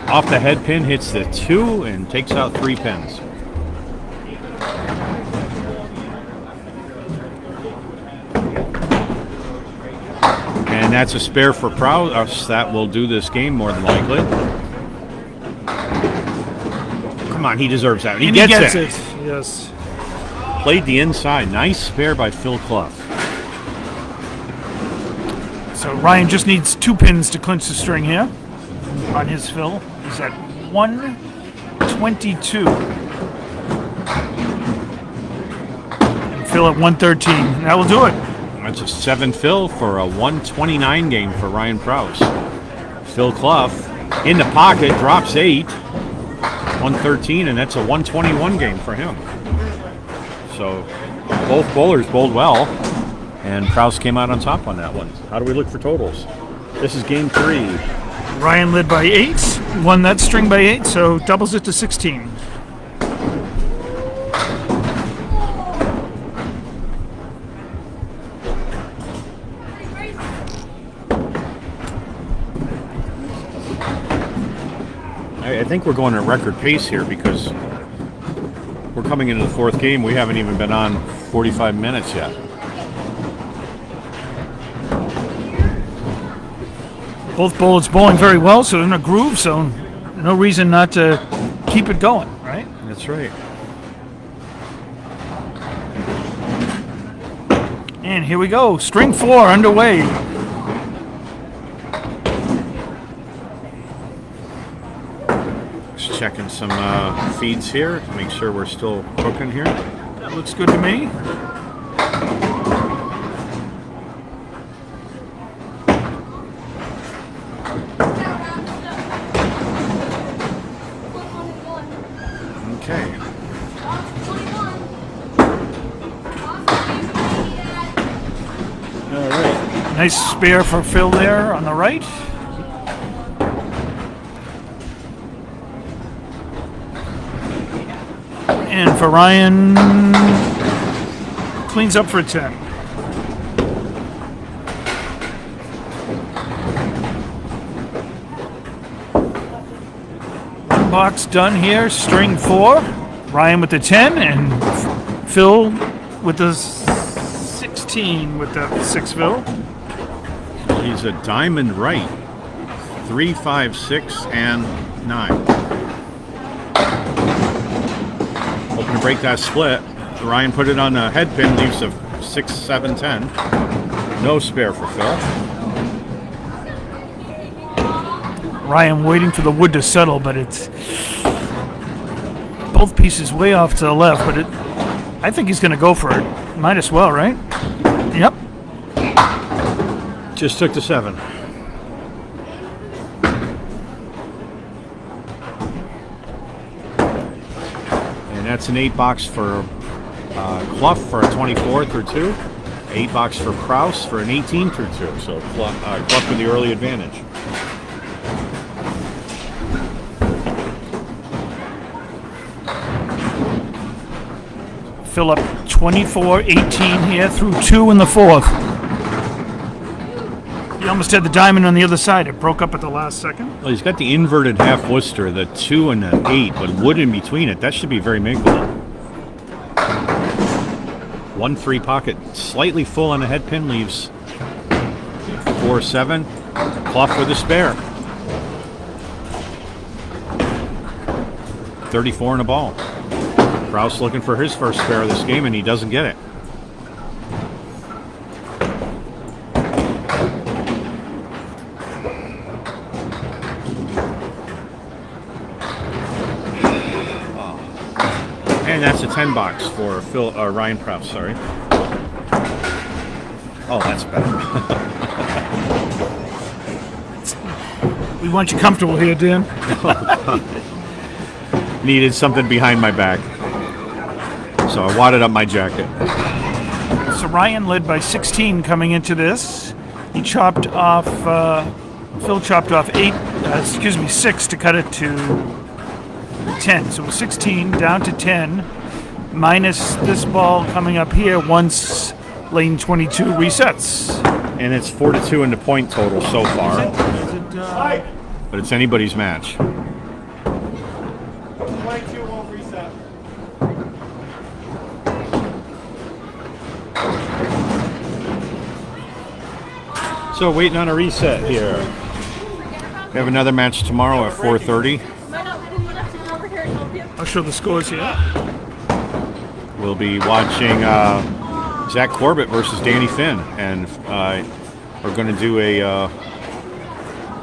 off the head pin, hits the 2 and takes out 3 pins. And that's a spare for Preus. That will do this game more than likely. Come on, he deserves that. He gets it. Yes. Played the inside. Nice spare by Phil Clough. So Ryan just needs 2 pins to clinch the string here on his Phil. He's at 122. And Phil at 113. That will do it. That's a 7 Phil for a 129 game for Ryan Preus. Phil Clough in the pocket, drops 8. 113, and that's a 121 game for him. So both bowlers bowled well, and Preus came out on top on that one. How do we look for totals? This is game 3. Ryan led by 8, won that string by 8, so doubles it to 16. I think we're going at record pace here because we're coming into the 4th game. We haven't even been on 45 minutes yet. Both bowlers bowling very well, so in a groove, so no reason not to keep it going, right? That's right. And here we go, string 4 underway. Just checking some feeds here to make sure we're still cooking here. That looks good to me. Okay. All right. Nice spare for Phil there on the right. And for Ryan, cleans up for a 10. One box done here, string 4. Ryan with the 10 and Phil with the 16 with the 6 Phil. He's a diamond right. 3, 5, 6, and 9. Hoping to break that split. Ryan put it on a head pin, leaves a 6, 7, 10. No spare for Phil. Ryan waiting for the wood to settle, but it's both pieces way off to the left, but I think he's going to go for it. Might as well, right? Yep. Just took the 7. That's an 8 box for Clough for a 24 through 2. 8 box for Preus for an 18 through 2. So Clough with the early advantage. Fill up 24-18 here through 2 in the fourth. He almost had the diamond on the other side. It broke up at the last second. Well, he's got the inverted half Worcester, the 2 and the 8, but wood in between it. That should be very makeable. 1-3 pocket, slightly full on the head pin, leaves 4-7. Clough with a spare. 34 in a ball. Preus looking for his first spare of this game, and he doesn't get it. And that's a 10 box for Ryan Preus, sorry. Oh, that's better. We want you comfortable here, Dan. Needed something behind my back. So I wadded up my jacket. So Ryan led by 16 coming into this. He chopped off, Phil chopped off 6 to cut it to 10. So it was 16 down to 10, minus this ball coming up here once lane 22 resets. And it's 4-2 in the point total so far. But it's anybody's match. 22 won't reset. So waiting on a reset here. We have another match tomorrow at 4:30. I'll show the scores here. We'll be watching Zach Corbett versus Danny Finn, and we're going to do a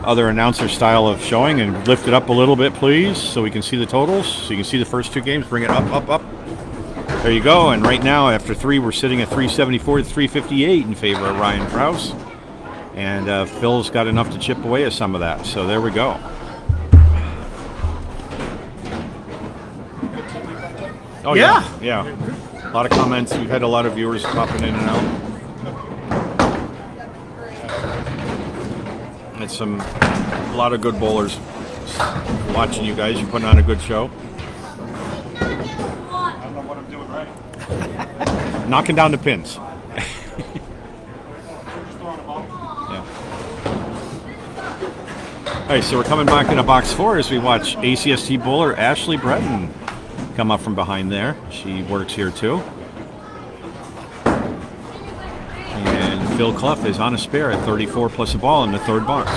other announcer style of showing and lift it up a little bit, please, so we can see the totals. So you can see the first 2 games. Bring it up, up, up. There you go. And right now, after 3, we're sitting at 374 to 358 in favor of Ryan Preus. And Phil's got enough to chip away at some of that. So there we go. Oh, yeah. A lot of comments. We've had a lot of viewers popping in and out. It's a lot of good bowlers watching you guys. You're putting on a good show. I don't know what I'm doing right. Knocking down the pins. Just throwing them off. Yeah. All right, so we're coming back into box 4 as we watch ACST bowler Ashley Breton come up from behind there. She works here too. And Phil Clough is on a spare at 34 plus a ball in the 3rd box.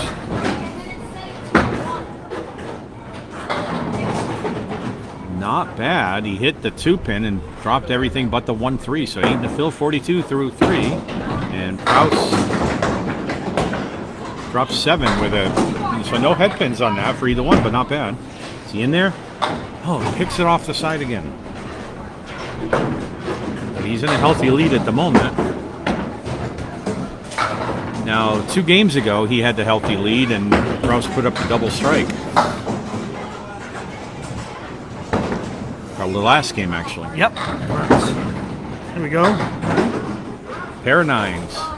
Not bad. He hit the 2-pin and dropped everything but the 1-3. So 8 to Phil, 42 through 3. And Preus drops 7 with a... So no head pins on that for either one, but not bad. Is he in there? Oh, he picks it off the side again. He's in a healthy lead at the moment. Now, 2 games ago, he had the healthy lead, and Preus put up the double strike. Or the last game, actually. Yep. There we go. Pair of 9s.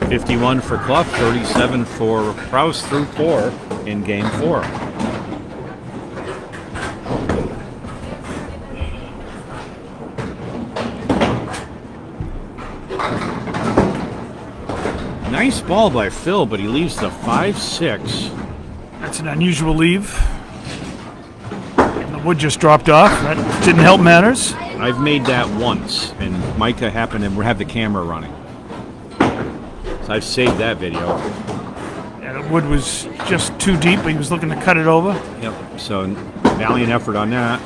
51 for Clough, 37 for Preus through 4 in game 4. Nice ball by Phil, but he leaves the 5-6. That's an unusual leave. And the wood just dropped off. That didn't help matters. I've made that once, and Micah happened to have the camera running. So I've saved that video. Yeah, the wood was just too deep, but he was looking to cut it over. Yep, so valiant effort on that.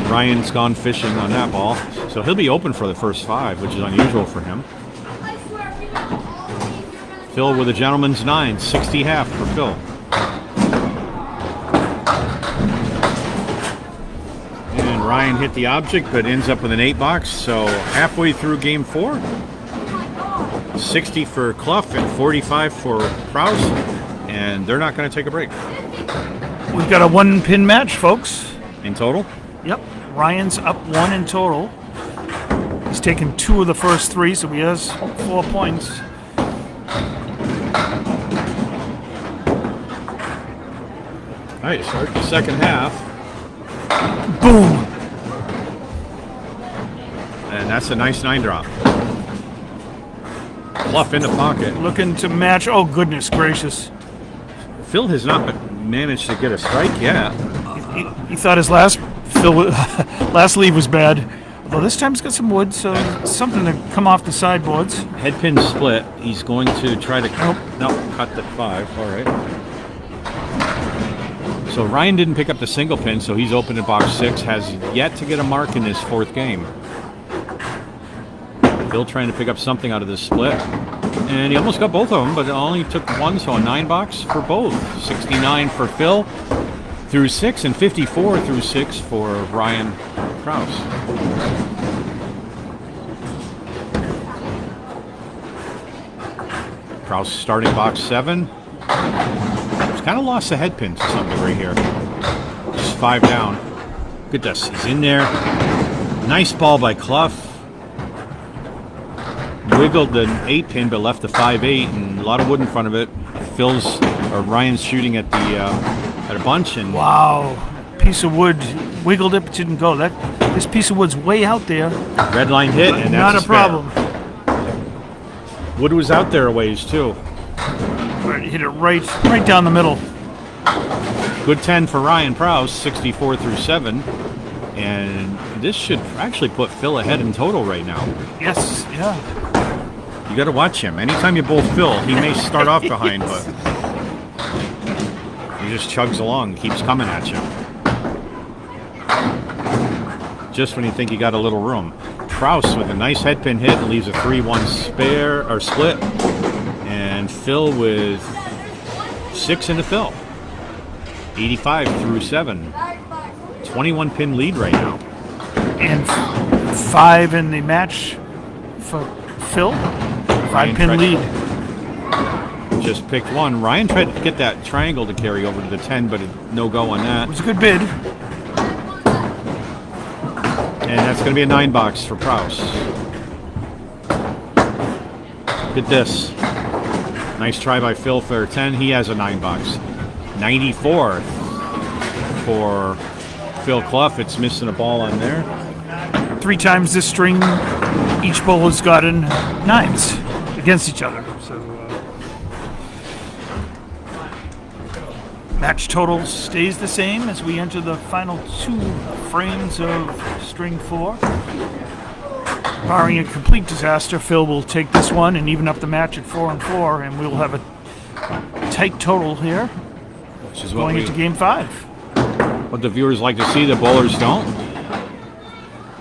Ryan's gone fishing on that ball. So he'll be open for the first 5, which is unusual for him. Phil with a gentleman's 9, 60 half for Phil. And Ryan hit the object, but ends up with an 8 box. So halfway through game 4, 60 for Clough and 45 for Preus, and they're not going to take a break. We've got a 1-pin match, folks. In total? Yep. Ryan's up 1 in total. He's taken 2 of the first 3, so he has 4 points. All right, start the second half. Boom! And that's a nice 9-drop. Clough in the pocket. Looking to match. Oh, goodness gracious. Phil has not managed to get a strike yet. He thought his last lead was bad. Although this time he's got some wood, so something to come off the sideboards. Head pin split. He's going to try to cut the 5. All right. So Ryan didn't pick up the single pin, so he's open in box 6. Has yet to get a mark in his 4th game. Phil trying to pick up something out of this split. And he almost got both of them, but it only took one, so a 9 box for both. 69 for Phil through 6 and 54 through 6 for Ryan Preus. Preus starting box 7. He's kind of lost the head pin to some degree here. Just 5 down. Look at this. He's in there. Nice ball by Clough. Wiggled the 8 pin, but left the 5-8, and a lot of wood in front of it. Ryan's shooting at the at a bunch, and wow, piece of wood wiggled it, but didn't go. This piece of wood's way out there. Red line hit, and not that's a problem. Wood was out there a ways too. Right, hit it right down the middle. Good 10 for Ryan Preus, 64 through 7, and this should actually put Phil ahead in total right now. Yes, yeah. You got to watch him. Anytime you bowl Phil, he may start off behind, but he just chugs along, keeps coming at you. Just when you think you got a little room. Preus with a nice head pin hit leaves a 3-1 split, and Phil with 6 into Phil. 85 through 7. 21 pin lead right now. And 5 in the match for Phil. 5 pin lead. Just picked one. Ryan tried to get that triangle to carry over to the 10, but no go on that. It was a good bid. And that's going to be a 9 box for Preus. Look at this. Nice try by Phil for 10. He has a 9 box. 94 for Phil Clough. It's missing a ball on there. 3 times this string, each bowler's gotten 9s against each other. So match total stays the same as we enter the final 2 frames of string 4. Barring a complete disaster, Phil will take this one and even up the match at 4 and 4, and we'll have a tight total here, which is going into game 5. What the viewers like to see, the bowlers don't.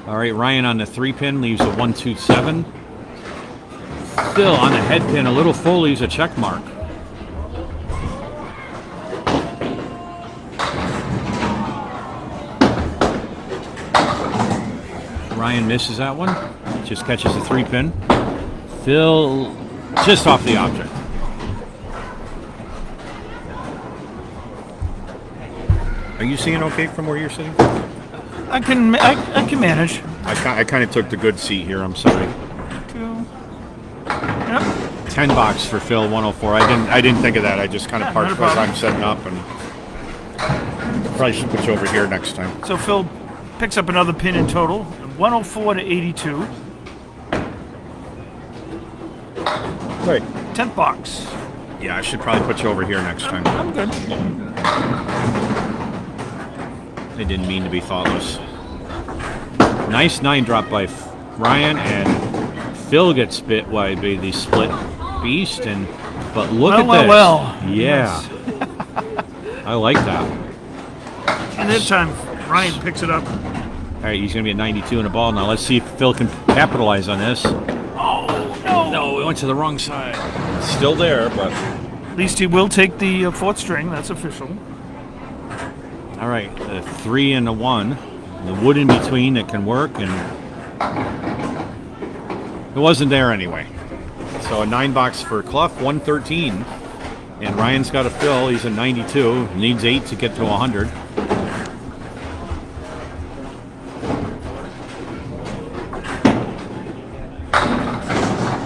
All right, Ryan on the 3 pin leaves a 1-2-7. Phil on the head pin, a little full, leaves a check mark. Ryan misses that one. Just catches the 3 pin. Phil just off the object. Are you seeing okay from where you're sitting? I can manage. I kind of took the good seat here. I'm sorry. 2. Yep. 10 box for Phil, 104. I didn't think of that. I just kind of parked because I'm setting up, and probably should put you over here next time. So Phil picks up another pin in total, 104 to 82. Right. 10th box. Yeah, I should probably put you over here next time. I'm good. I didn't mean to be thoughtless. Nice 9 drop by Ryan, and Phil gets bit by the split beast, but look at this. Well. Yeah. Yes. I like that. And this time, Ryan picks it up. All right, he's going to be at 92 in the ball. Now let's see if Phil can capitalize on this. Oh, no. No, we went to the wrong side. It's still there, but... At least he will take the 4th string. That's official. All right, the 3 and the 1. The wood in between that can work, and it wasn't there anyway. So a 9 box for Clough, 113. And Ryan's got a Phil. He's a 92. Needs 8 to get to 100.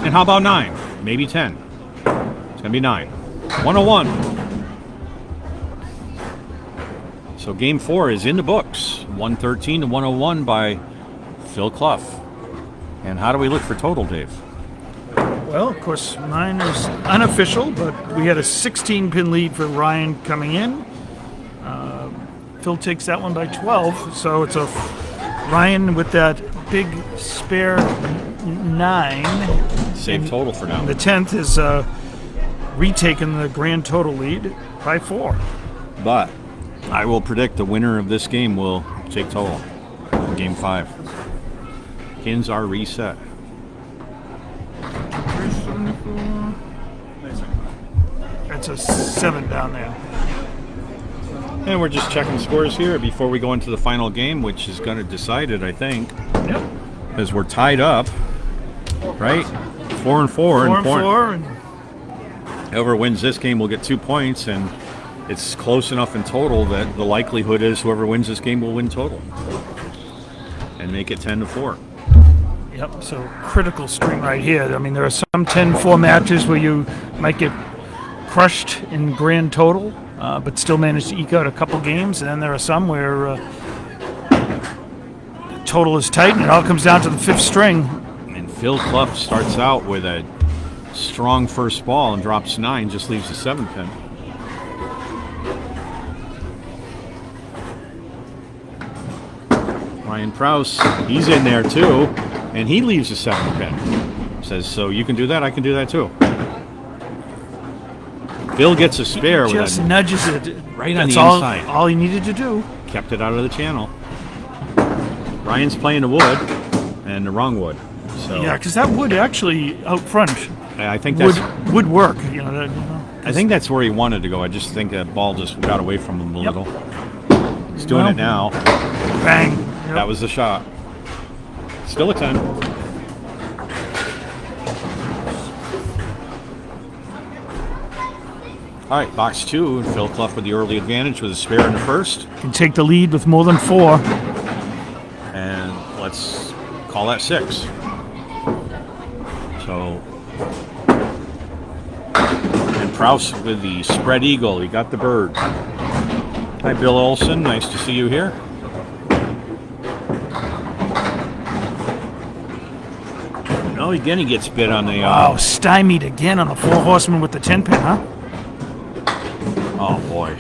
And how about 9? Maybe 10. It's going to be 9. 101. So game 4 is in the books. 113 to 101 by Phil Clough. And how do we look for total, Dave? Well, of course, mine is unofficial, but we had a 16-pin lead for Ryan coming in. Phil takes that one by 12, so it's a Ryan with that big spare 9. Same total for now. And the 10th is retaking the grand total lead by 4. But I will predict the winner of this game will take total. Game 5. Pins are reset. That's a 7 down there. And we're just checking scores here before we go into the final game, which is going to decide it, I think. Yep. Because we're tied up, right? 4 and 4. 4 and 4. And whoever wins this game will get 2 points, and it's close enough in total that the likelihood is whoever wins this game will win total and make it 10-4. Yep, so critical string right here. I mean, there are some 10-4 matches where you might get crushed in grand total, but still manage to eke out a couple games. And then there are some where the total is tight and it all comes down to the 5th string. And Phil Clough starts out with a strong first ball and drops 9, just leaves the 7 pin. Ryan Preus, he's in there too, and he leaves the 7 pin. Says, so you can do that, I can do that too. Phil gets a spare with Just nudges it right on That's the inside. All he needed to do. Kept it out of the channel. Ryan's playing the wood and the wrong wood. So Yeah, because that wood actually out front I think that's would work. I think that's where he wanted to go. I just think that ball just got away from him a little. He's doing it now. Bang. Yep. That was the shot. Still a 10. All right, box 2, and Phil Clough with the early advantage with a spare in the first. Can take the lead with more than 4. And let's call that 6. So, and Preus with the spread eagle. He got the bird. Hi, Bill Olson. Nice to see you here. Oh, again, he gets bit on the... Wow, stymied again on the 4 horsemen with the 10 pin, huh? Oh, boy.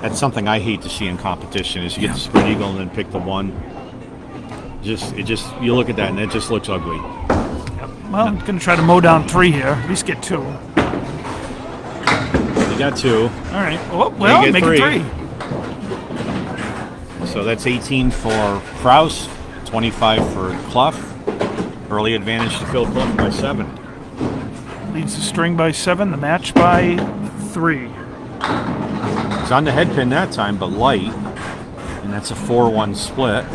That's something I hate to see in competition, is you get the spread eagle and then pick the 1. You look at that and it just looks ugly. Yep. Well, I'm going to try to mow down 3 here. At least get 2. You got 2. All right. Oh, well, get make 3. it 3. So that's 18 for Preus, 25 for Clough. Early advantage to Phil Clough by 7. Leads the string by 7, the match by 3. It's on the head pin that time, but light. And that's a 4-1 split.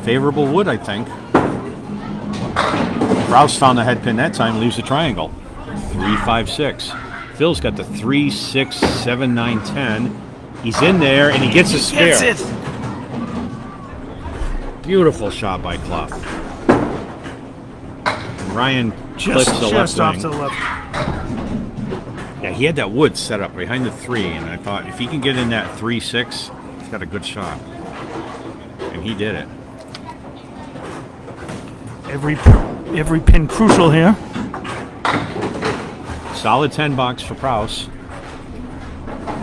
Favorable wood, I think. Preus found the head pin that time, leaves the triangle. 3, 5, 6. Phil's got the 3, 6, 7, 9, 10. He's in there, and he gets a spare. Gets it. Beautiful shot by Clough. Ryan clips the left just off wing. to the left. Yeah, he had that wood set up behind the 3, and I thought if he can get in that 3-6, he's got a good shot. And he did it. Every pin crucial here. Solid 10 box for Preus.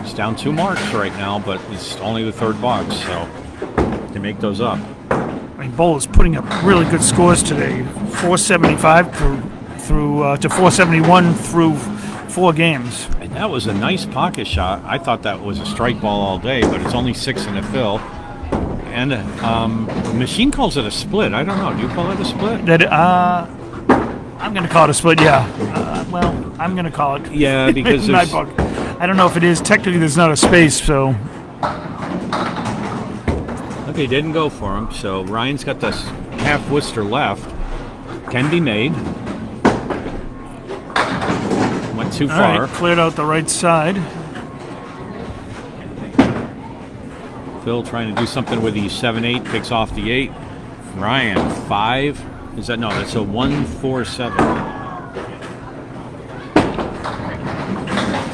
He's down 2 marks right now, but it's only the 3rd box, so to make those up. I mean, Bowl is putting up really good scores today. 475 through to 471 through 4 games. And that was a nice pocket shot. I thought that was a strike ball all day, but it's only 6 in a fill. And the machine calls it a split. I don't know. Do you call it a split? I'm going to call it a split, yeah. Well, I'm going to call it. Yeah, because I don't know if it is. Technically, there's not a space, so... Okay, didn't go for him. So Ryan's got this half Worcester left. Can be made. Went too All far. right, cleared out the right side. Phil trying to do something with the 7-8, picks off the 8. Ryan, 5. Is that no? That's a 1-4-7.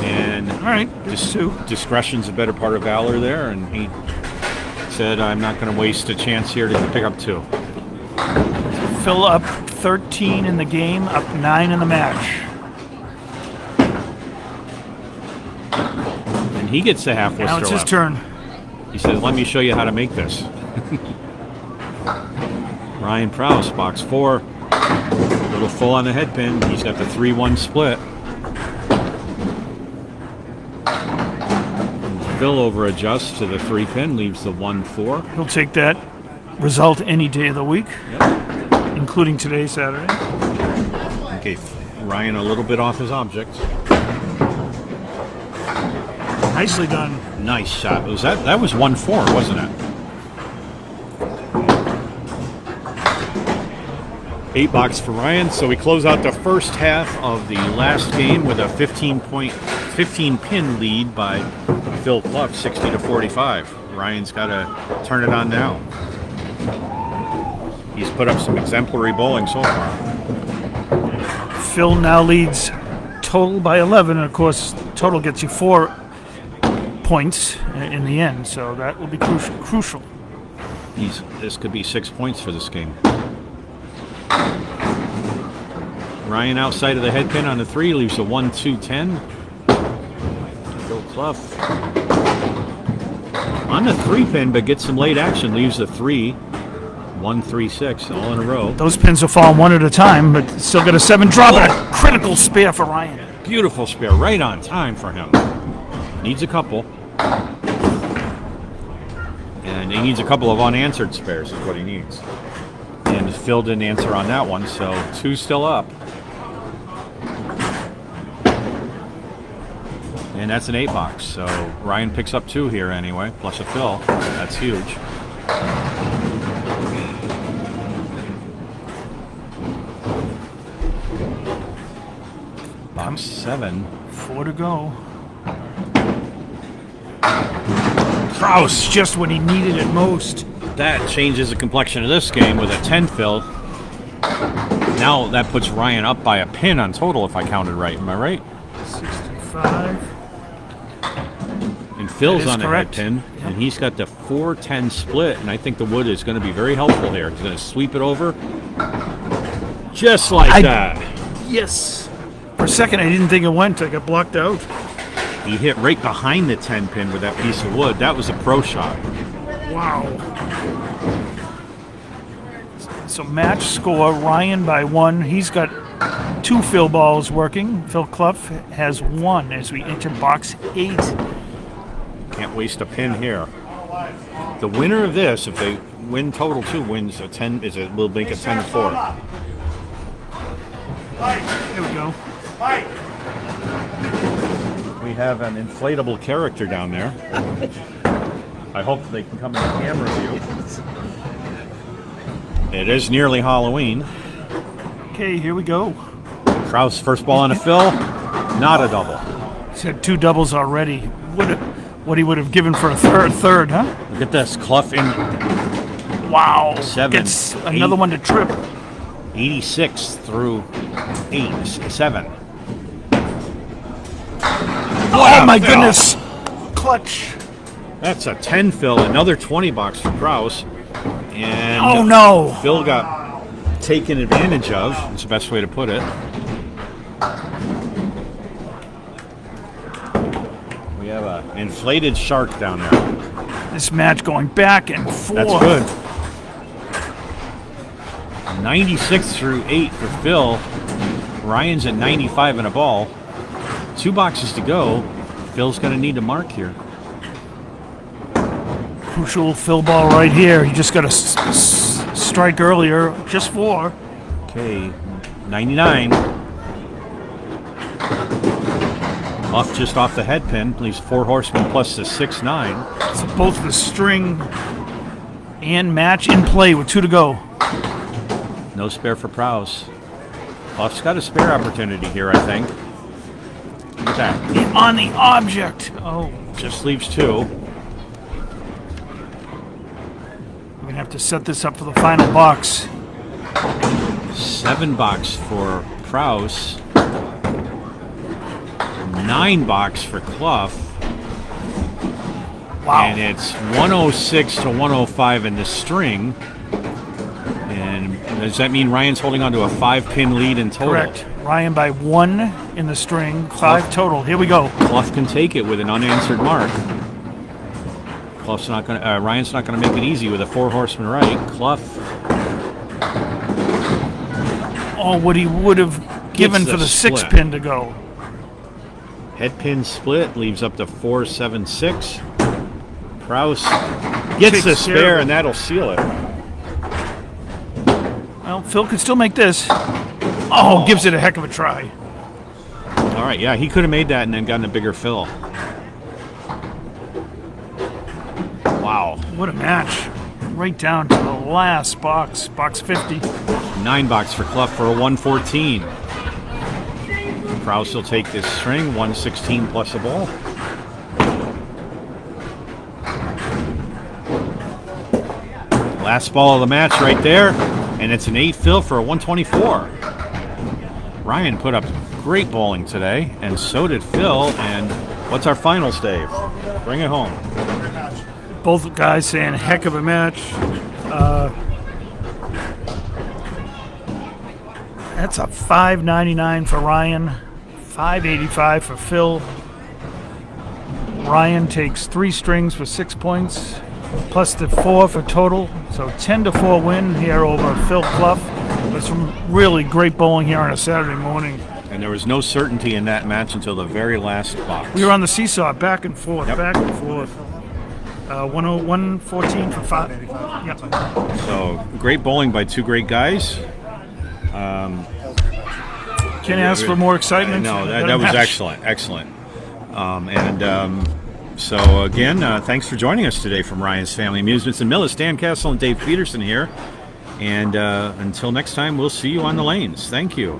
And All right, discretion's a better part of valor there, and he said, "I'm not going to waste a chance here to pick up 2." Phil up 13 in the game, up 9 in the match. And he gets the half Now Worcester it's his left. turn. He says, let me show you how to make this. Ryan Preus, box 4. A little full on the head pin. He's got the 3-1 split. And Phil over adjusts to the 3 pin, leaves the 1-4. He'll take that result any day of the week, Yep. including today, Saturday. Okay, Ryan a little bit off his object. Nicely done. Nice shot. That was 1-4, wasn't it? 8 box for Ryan. So we close out the first half of the last game with a 15 pin lead by Phil Clough, 60-45. Ryan's got to turn it on now. He's put up some exemplary bowling so far. Phil now leads total by 11, and of course, total gets you 4 points in the end, so that will be crucial. This could be 6 points for this game. Ryan outside of the head pin on the 3 leaves a 1-2-10. Phil Clough on the 3 pin, but gets some late action, leaves a 3. 1-3-6 all in a row. Those pins will fall one at a time, but still got a 7 drop and a critical spare for Ryan. Beautiful spare, right on time for him. Needs a couple. And he needs a couple of unanswered spares is what he needs. And Phil didn't answer on that one, so 2 still up. And that's an 8 box, so Ryan picks up 2 here anyway, plus a Phil. That's huge. Box 7. 4 to go. Preus just when he needed it most. That changes the complexion of this game with a 10 Phil. Now that puts Ryan up by a pin on total, if I counted right. Am I right? 65. And Phil's on the head correct. pin, and he's got the 4-10 split, and I think the wood is going to be very helpful here. He's going to sweep it over, just like that. Yes. For a second, I didn't think it went. I got blocked out. He hit right behind the 10 pin with that piece of wood. That was a pro shot. Wow. So match score, Ryan by 1. He's got 2 Phil balls working. Phil Clough has 1 as we enter box 8. Can't waste a pin here. The winner of this, if they win total 2, wins a 10. Will make a 10-4. Here we go. We have an inflatable character down there. I hope they can come in the camera view. It is nearly Halloween. Okay, here we go. Preus first ball on a Phil, not a double. He's had 2 doubles already. What he would have given for a third, huh? Look at this, Clough in Wow. 7, Gets another 8. one to trip. 86 through 7. Oh my Phil. goodness. Clutch. That's a 10 Phil, another 20 box for Preus. And Oh no. Phil got taken advantage of. That's the best way to put it. We have an inflated shark down there. This match going back and forth. That's good. 96 through 8 for Phil. Ryan's at 95 and a ball. 2 boxes to go. Phil's going to need to mark here. Crucial Phil ball right here. He just got a strike earlier. Just 4. Okay, 99. Off just off the head pin. Leaves 4 horsemen plus the 6-9. So both the string and match in play with 2 to go. No spare for Preus. Clough's got a spare opportunity here, I think. Look at that. On the object. Oh, Just leaves 2. we're gonna have to set this up for the final box. 7 box for Preus. 9 box for Clough. Wow. And it's 106 to 105 in the string. And Does that mean Ryan's holding on to a 5-pin lead in total? Correct. Ryan by 1 in the string, 5 total. Here we go. Clough can take it with an unanswered mark. Clough's not going to. Ryan's not going to make it easy with a 4-horseman right. Clough. Oh, what he would have given for the 6-pin to go. Head pin split leaves up to 4-7-6. Preus gets the spare, and that'll seal it. Well, Phil could still make this. Oh, gives it a heck of a try. All right, yeah, he could have made that and then gotten a bigger fill. Wow. What a match. Right down to the last box, box 50. 9 box for Clough for a 114. Preus will take this string, 116 plus a ball. Last ball of the match right there, and it's an 8 fill for a 124. Ryan put up great bowling today, and so did Phil. And what's our finals, Dave? Bring it home. Both guys saying heck of a match. That's a $5.99 for Ryan, $5.85 for Phil. Ryan takes 3 strings for 6 points, plus the 4 for total. So 10-4 win here over Phil Clough. But some really great bowling here on a Saturday morning. And there was no certainty in that match until the very last box. We were on the seesaw, back and forth, Yep. back and forth. 114 for 5. Yep. So great bowling by 2 great guys. Can't ask for more excitement. No, than that a was match. excellent. So again, thanks for joining us today from Ryan's Family Amusements in Millis. Dan Castle and Dave Peterson here. And until next time, we'll see you on the lanes. Thank you.